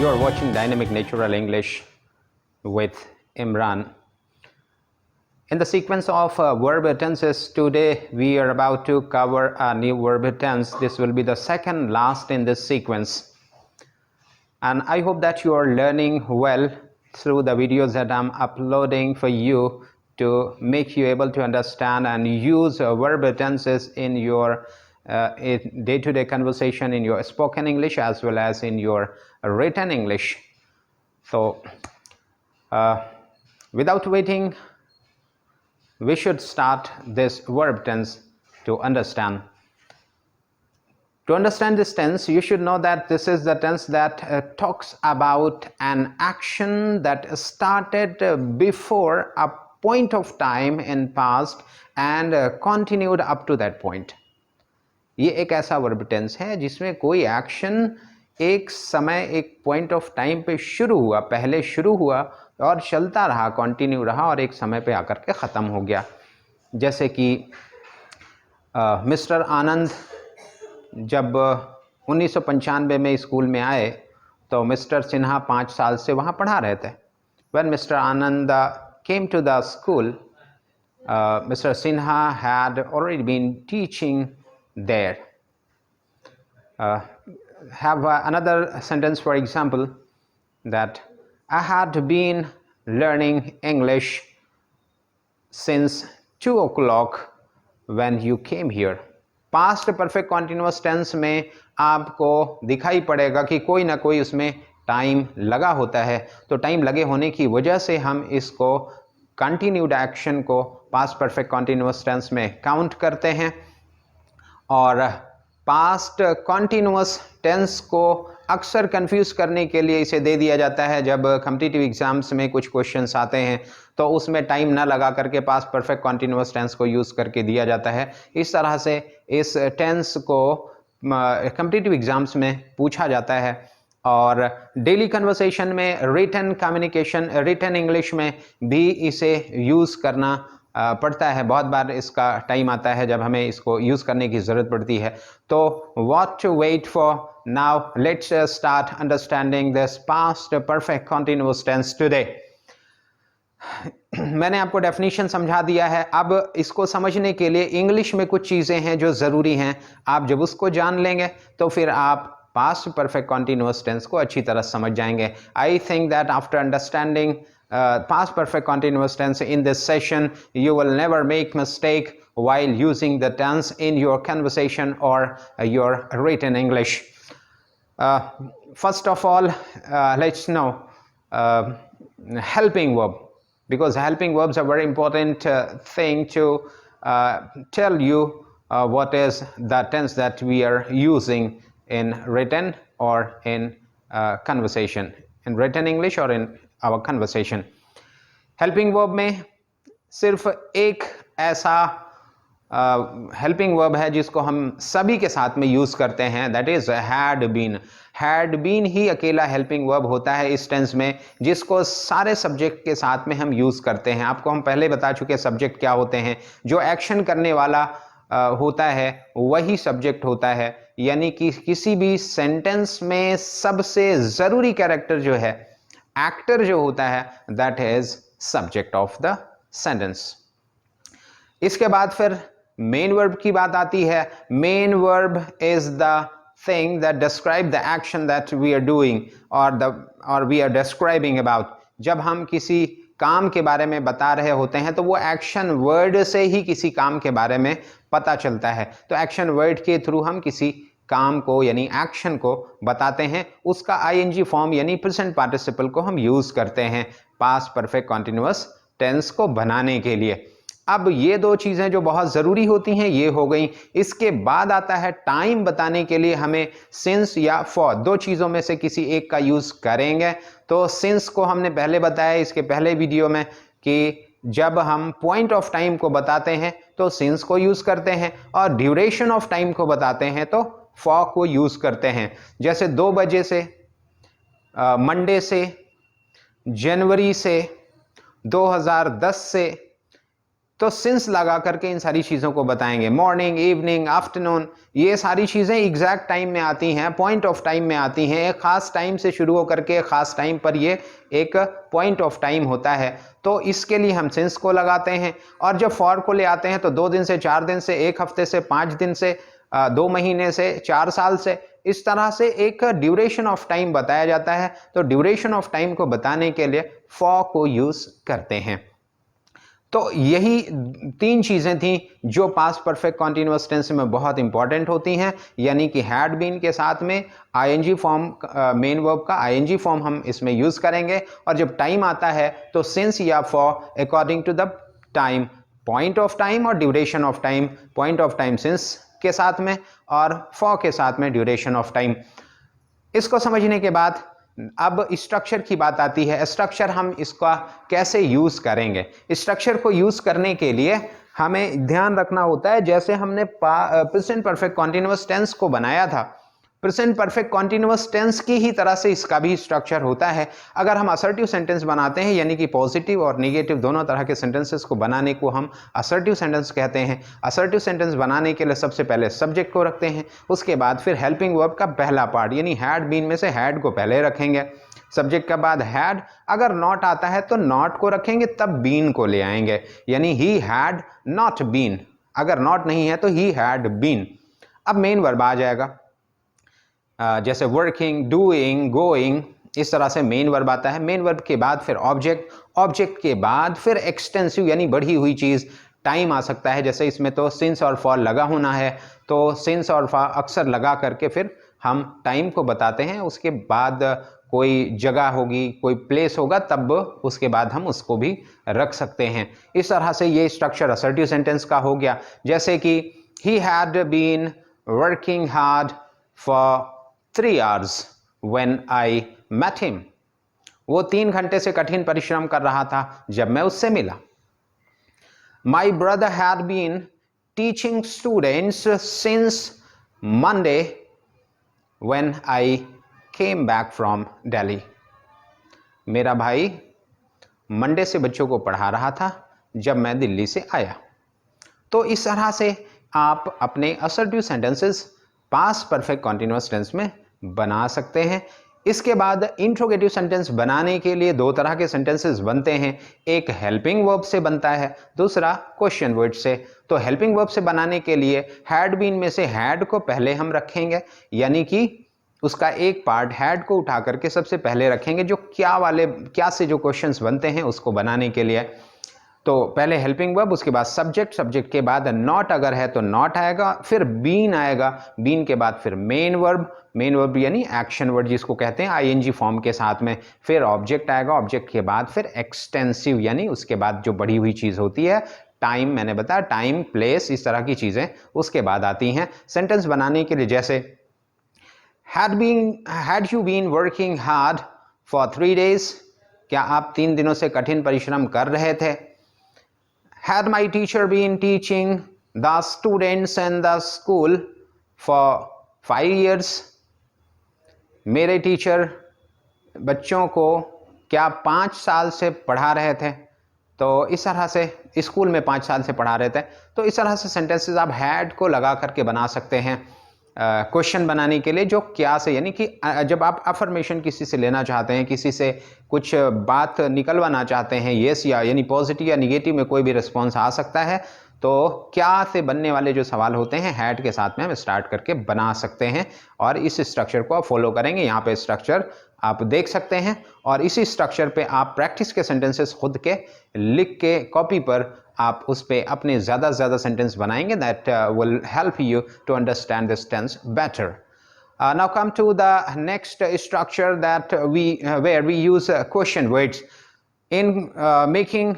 You are watching Dynamic Natural English with Imran. In the sequence of verb tenses, today we are about to cover a new verb tense. This will be the second last in this sequence. And I hope that you are learning well through the videos that I'm uploading for you to make you able to understand and use verb tenses in your day-to-day conversation, in your spoken English as well as in your written English. So without waiting, we should start this verb tense to understand. To understand this tense, you should know that this is the tense that talks about an action that started before a point of time in past and continued up to that point. ये एक ऐसा verb tense है जिसमें कोई action एक समय एक point of time पे शुरू हुआ, पहले शुरू हुआ और चलता रहा, continue रहा और एक समय पे आकर के ख़त्म हो गया. जैसे कि मिस्टर आनंद जब 1995 में स्कूल में आए तो मिस्टर सिन्हा 5 साल से वहाँ पढ़ा रहे थे. When Mr. Anand came to the school, Mr. Sinha had already been teaching there. Have another sentence, for example, that I had been learning English since 2 o'clock when you came here. Past perfect continuous tense में आपको दिखाई पड़ेगा कि कोई ना कोई उसमें time लगा होता है. तो टाइम लगे होने की वजह से हम इसको कंटिन्यूड एक्शन को पास्ट परफेक्ट कॉन्टिन्यूअस टेंस में काउंट करते हैं. और पास्ट कॉन्टिन्यूअस टेंस को अक्सर कंफ्यूज करने के लिए इसे दे दिया जाता है. जब कॉम्पिटिटिव एग्जाम्स में कुछ क्वेश्चंस आते हैं तो उसमें टाइम ना लगा करके पास्ट परफेक्ट कॉन्टिन्यूअस टेंस को यूज़ करके दिया जाता है. इस तरह से इस टेंस को कॉम्पिटिटिव एग्जाम्स में पूछा जाता है. और डेली कन्वर्सेशन में, रिटन कम्युनिकेशन, रिटन इंग्लिश में भी इसे यूज़ करना पड़ता है. बहुत बार इसका टाइम आता है जब हमें इसको यूज़ करने की ज़रूरत पड़ती है. तो what to wait for. Now let's start understanding this past perfect continuous tense today. मैंने आपको डेफिनेशन समझा दिया है. अब इसको समझने के लिए इंग्लिश में कुछ चीज़ें हैं जो ज़रूरी हैं. आप जब उसको जान लेंगे तो फिर आप पास्ट परफेक्ट कॉन्टिन्यूअस टेंस को अच्छी तरह समझ जाएंगे. I think that after understanding past perfect continuous tense in this session, you will never make mistake while using the tense in your conversation or your written English. First of all, let's know helping verb, because helping verbs are very important thing to tell you what is the tense that we are using in written or in conversation, in written English or in our conversation. Helping verb में सिर्फ एक ऐसा helping verb है जिसको हम सभी के साथ में यूज़ करते हैं, that is had been. Had been ही अकेला हेल्पिंग वर्ब होता है इस टेंस में जिसको सारे सब्जेक्ट के साथ में हम यूज़ करते हैं. आपको हम पहले बता चुके सब्जेक्ट क्या होते हैं. जो एक्शन करने वाला होता है वही सब्जेक्ट होता है. यानी कि किसी भी सेंटेंस में सबसे ज़रूरी कैरेक्टर जो है, एक्टर जो होता है, that is subject of the sentence. इसके बाद फिर मेन वर्ब की बात आती है. Main verb is the thing that describe the action that we are doing और वी आर डिस्क्राइबिंग अबाउट. जब हम किसी काम के बारे में बता रहे होते हैं तो वो एक्शन वर्ड से ही किसी काम के बारे में पता चलता है. तो एक्शन वर्ड के थ्रू हम किसी काम को यानी एक्शन को बताते हैं. उसका आईएनजी फॉर्म यानी प्रेजेंट पार्टिसिपल को हम यूज़ करते हैं पास्ट परफेक्ट कॉन्टिन्यूअस टेंस को बनाने के लिए. अब ये दो चीज़ें जो बहुत ज़रूरी होती हैं ये हो गई. इसके बाद आता है टाइम बताने के लिए हमें सिंस या फॉर. दो चीज़ों में से किसी एक का यूज़ करेंगे. तो सिंस को हमने पहले बताया इसके पहले वीडियो में कि जब हम पॉइंट ऑफ टाइम को बताते हैं तो सिंस को यूज़ करते हैं और ड्यूरेशन ऑफ टाइम को बताते हैं तो फॉर को यूज़ करते हैं. जैसे 2 बजे से, मंडे से, जनवरी से, 2010 से, तो सिंस लगा करके इन सारी चीज़ों को बताएंगे। मॉर्निंग, इवनिंग, आफ्टरनून, ये सारी चीज़ें एग्जैक्ट टाइम में आती हैं, पॉइंट ऑफ टाइम में आती हैं। एक खास टाइम से शुरू होकर के खास टाइम पर ये एक पॉइंट ऑफ टाइम होता है, तो इसके लिए हम सिंस को लगाते हैं। और जब फॉर को ले आते हैं तो 2 दिन से, 4 दिन से, 1 हफ्ते से, 5 दिन से, 2 महीने से, 4 साल से, इस तरह से एक ड्यूरेशन ऑफ टाइम बताया जाता है। तो ड्यूरेशन ऑफ टाइम को बताने के लिए फॉर को यूज करते हैं। तो यही 3 चीजें थी जो पास्ट परफेक्ट कॉन्टिन्यूअस टेंस में बहुत इंपॉर्टेंट होती हैं, यानी कि हैड बीन के साथ में आईएनजी फॉर्म, मेन वर्ब का आईएनजी फॉर्म हम इसमें यूज करेंगे। और जब टाइम आता है तो सिंस या for according to the time, point of time और duration of time, point of time since के साथ में और फॉर के साथ में ड्यूरेशन ऑफ टाइम। इसको समझने के बाद अब स्ट्रक्चर की बात आती है। स्ट्रक्चर हम इसका कैसे यूज करेंगे? स्ट्रक्चर को यूज करने के लिए हमें ध्यान रखना होता है, जैसे हमने प्रेजेंट परफेक्ट कॉन्टिन्यूअस टेंस को बनाया था, प्रेजेंट परफेक्ट कॉन्टिन्यूअस टेंस की ही तरह से इसका भी स्ट्रक्चर होता है। अगर हम असर्टिव सेंटेंस बनाते हैं, यानी कि पॉजिटिव और नेगेटिव दोनों तरह के सेंटेंसेस को बनाने को हम असर्टिव सेंटेंस कहते हैं। असर्टिव सेंटेंस बनाने के लिए सबसे पहले सब्जेक्ट को रखते हैं, उसके बाद फिर हेल्पिंग वर्ब का पहला पार्ट यानी हैड बीन में से हैड को पहले रखेंगे, सब्जेक्ट के बाद हैड, अगर नॉट आता है तो नॉट को रखेंगे, तब बीन को ले आएंगे, यानी ही हैड नॉट बीन, अगर नॉट नहीं है तो ही हैड बीन। अब मेन वर्ब आ जाएगा, जैसे वर्किंग, डूइंग, गोइंग, इस तरह से मेन वर्ब आता है। मेन वर्ब के बाद फिर ऑब्जेक्ट, ऑब्जेक्ट के बाद फिर एक्सटेंसिव यानी बढ़ी हुई चीज़, टाइम आ सकता है, जैसे इसमें तो सिंस और फॉर लगा होना है, तो सिंस और फॉर अक्सर लगा करके फिर हम टाइम को बताते हैं। उसके बाद कोई जगह होगी, कोई प्लेस होगा, तब उसके बाद हम उसको भी रख सकते हैं। इस तरह से ये स्ट्रक्चर असर्टिव सेंटेंस का हो गया। जैसे कि he had been working hard for 3 hours when I met him. वो 3 घंटे से कठिन परिश्रम कर रहा था जब मैं उससे मिला। My brother had been teaching students since Monday when I came back from Delhi. मेरा भाई मंडे से बच्चों को पढ़ा रहा था जब मैं दिल्ली से आया। तो इस तरह से आप अपने assertive sentences past perfect continuous tense में बना सकते हैं। इसके बाद इंट्रोगेटिव सेंटेंस बनाने के लिए 2 तरह के सेंटेंसेस बनते हैं, एक हेल्पिंग वर्ब से बनता है, दूसरा क्वेश्चन वर्ड से। तो हेल्पिंग वर्ब से बनाने के लिए हैड बीन में से हैड को पहले हम रखेंगे, यानी कि उसका एक पार्ट हैड को उठा करके सबसे पहले रखेंगे, जो क्या से जो क्वेश्चंस बनते हैं उसको बनाने के लिए। तो पहले हेल्पिंग वर्ब, उसके बाद सब्जेक्ट, सब्जेक्ट के बाद नॉट अगर है तो नॉट आएगा, फिर बीन आएगा, बीन के बाद फिर मेन वर्ब यानी एक्शन वर्ड जिसको कहते हैं आईएनजी फॉर्म के साथ में, फिर ऑब्जेक्ट आएगा, ऑब्जेक्ट के बाद फिर एक्सटेंसिव यानी उसके बाद जो बढ़ी हुई चीज होती है, टाइम, मैंने बताया टाइम, प्लेस, इस तरह की चीजें उसके बाद आती हैं। सेंटेंस बनाने के लिए जैसे had you been working hard for 3 days, क्या आप 3 दिनों से कठिन परिश्रम कर रहे थे? Had my teacher been teaching the students in the school for 5 years? मेरे टीचर बच्चों को क्या 5 साल से पढ़ा रहे थे? तो इस तरह से स्कूल में 5 साल से पढ़ा रहे थे। तो इस तरह से सेंटेंसेस आप हैड को लगा करके बना सकते हैं क्वेश्चन बनाने के लिए, जो क्या से, यानी कि जब आप अफर्मेशन किसी से लेना चाहते हैं, किसी से कुछ बात निकलवाना चाहते हैं, येस या यानी पॉजिटिव या निगेटिव में कोई भी रिस्पॉन्स आ सकता है, तो क्या से बनने वाले जो सवाल होते हैं हैड के साथ में हम स्टार्ट करके बना सकते हैं। और इस स्ट्रक्चर को आप फॉलो करेंगे, यहाँ पे स्ट्रक्चर आप देख सकते हैं, और इसी स्ट्रक्चर पे आप प्रैक्टिस के सेंटेंसेस खुद के लिख के कॉपी पर आप उस पे अपने ज़्यादा से ज़्यादा सेंटेंस बनाएंगे, that will help you to understand this tense better. Now come to the next structure that where we use question words. In making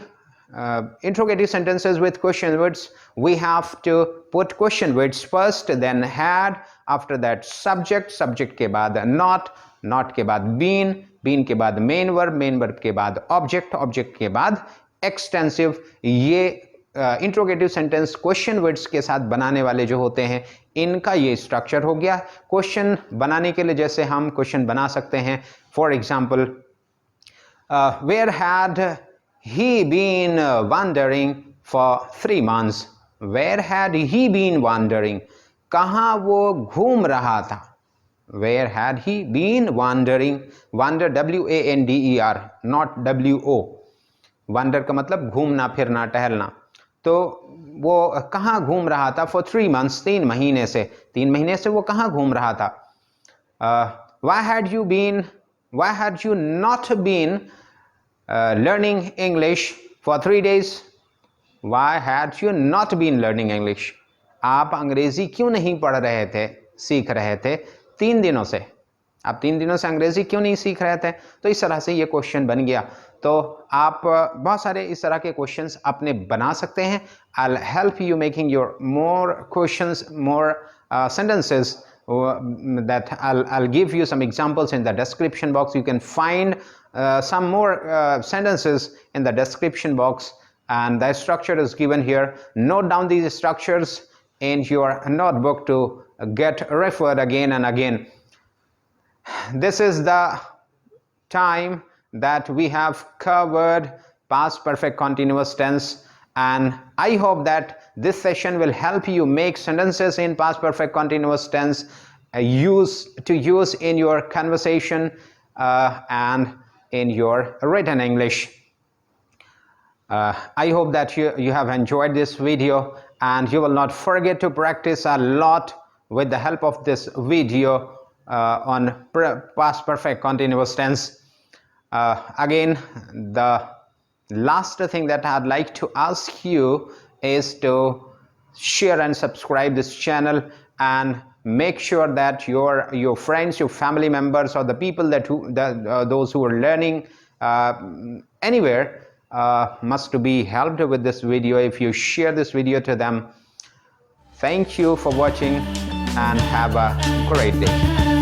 interrogative sentences with question words, we have to put question words first, then had, after that subject, subject के बाद not, not के बाद been, been के बाद main verb के बाद object, object के बाद extensive. ये इंट्रोगेटिव सेंटेंस क्वेश्चन वर्ड्स के साथ बनाने वाले जो होते हैं, इनका ये स्ट्रक्चर हो गया। क्वेश्चन बनाने के लिए जैसे हम क्वेश्चन बना सकते हैं, for example where had he been wondering for 3 months. Where had he been wandering? कहाँ वो घूम रहा था? Where had he been wandering? Wander, W-A-N-D-E-R, not W-O. Wander का मतलब घूमना फिरना टहलना. तो वो कहाँ घूम रहा था? For 3 months, 3 महीने से. 3 महीने से वो कहाँ घूम रहा था? Why had you not been learning English for 3 days? Why had you not been learning English? आप अंग्रेजी क्यों नहीं पढ़ रहे थे, सीख रहे थे 3 दिनों से? आप 3 दिनों से अंग्रेजी क्यों नहीं सीख रहे थे? तो इस तरह से ये क्वेश्चन बन गया. तो आप बहुत सारे इस तरह के क्वेश्चंस अपने बना सकते हैं. I'll help you making your more questions, more sentences. That I'll give you some examples in the description box. You can find some more sentences in the description box, and the structure is given here. Note down these structures in your notebook to get referred again and again. This is the time that we have covered past perfect continuous tense, and I hope that this session will help you make sentences in past perfect continuous tense use in your conversation and in your written English. I hope that you have enjoyed this video, and you will not forget to practice a lot with the help of this video on past perfect continuous tense. Again, the last thing that I'd like to ask you is to share and subscribe this channel, and make sure that your friends, your family members, or the people those who are learning anywhere must be helped with this video if you share this video to them. Thank you for watching, and have a great day.